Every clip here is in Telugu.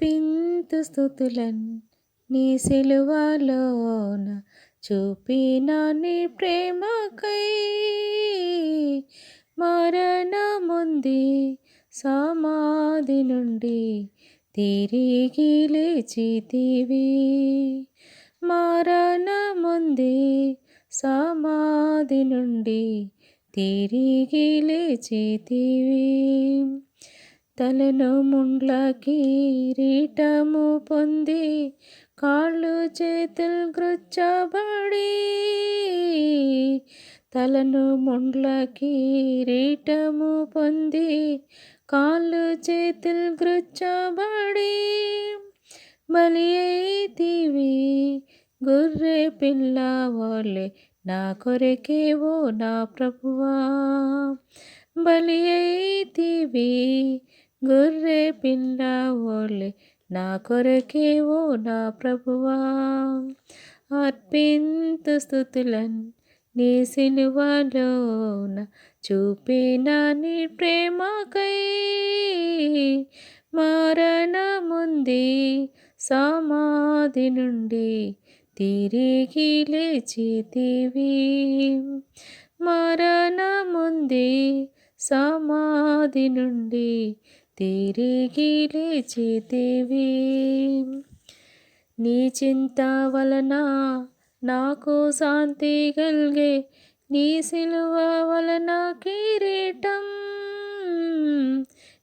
అర్పింతు స్తుతులన్ నీ సిలువలోన చూపిన నీ ప్రేమకై. మరణముంది సమాధి నుండి తిరిగి లేచితివి. మరణముంది సమాధి నుండి తిరిగి లేచితివి. తలను ముండ్ల కిరీటము పొంది కాళ్ళు చేతులు గ్రుచ్చబడి. తలను ముండ్ల కిరీటము పొంది కాళ్ళు చేతులు గ్రుచ్చబడి. బలి అయితివి గొర్రె పిల్ల వలె నా కొరకేవో నా ప్రభువా. బలి అయితివి గొర్రె పిల్ల వలె నా కొరకేవో నా ప్రభువా. అర్పింతు స్తుతులన్ నీ సిలువలోన చూపిన నీ ప్రేమకై. మరణముంది సమాధి నుండి తిరిగి లేచితివి. మరణముంది సమాధి నుండి తిరిగి లేచితివి. నీ చింత వలన నాకు శాంతి గల్గే, నీ సిలువ వలన కిరీటం.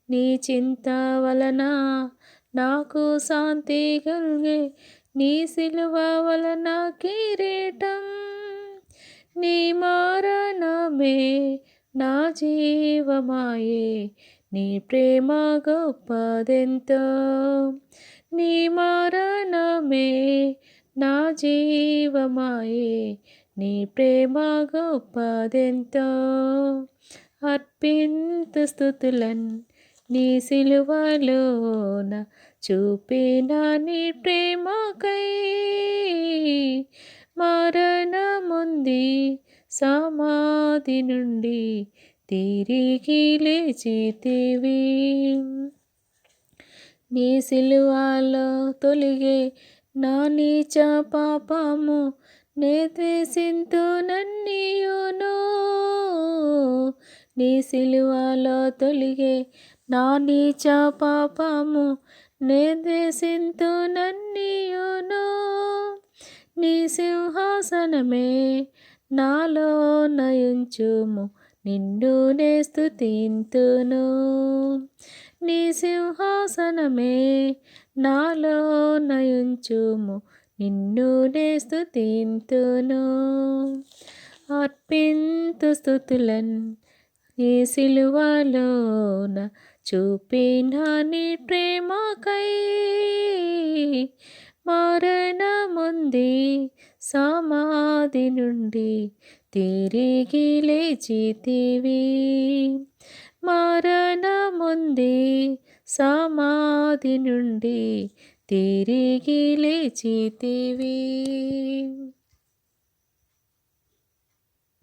నీ చింత వలన నాకు శాంతి గల్గే, నీ సిలువ వలన కిరీటం. నీ మరణమే నా జీవమాయే, నీ ప్రేమ గొప్పదెంతో. నీ మరణమే నా జీవమాయే, నీ ప్రేమ గొప్పదెంతో. అర్పింతు స్తుతులన్ నీ సిలువలోన చూపిన నీ ప్రేమకై. మరణముంది సమాధి నుండి తిరిగి లేచితివి. నీ సిలువలో తొలిగే నా నీచ పాపము నే ద్వేషింతు నన్నియును. నీ సిలువలో తొలిగే నా నీచ పాపము నే ద్వేషింతు నన్నియును. నీ సింహాసనమే నాలో నయుంచుము, నిన్ను నే స్తుతింతును. నీ సింహాసనమే నాలో నయుంచుము, నిన్ను నే స్తుతింతును. అర్పింతు స్తుతులన్ నీ సిలువలోన చూపిన నీ ప్రేమకై. మరణముంది సమాధి నుండి తిరిగి లేచితివి. మరణముంది సమాధి నుండి తిరిగి లేచితివి.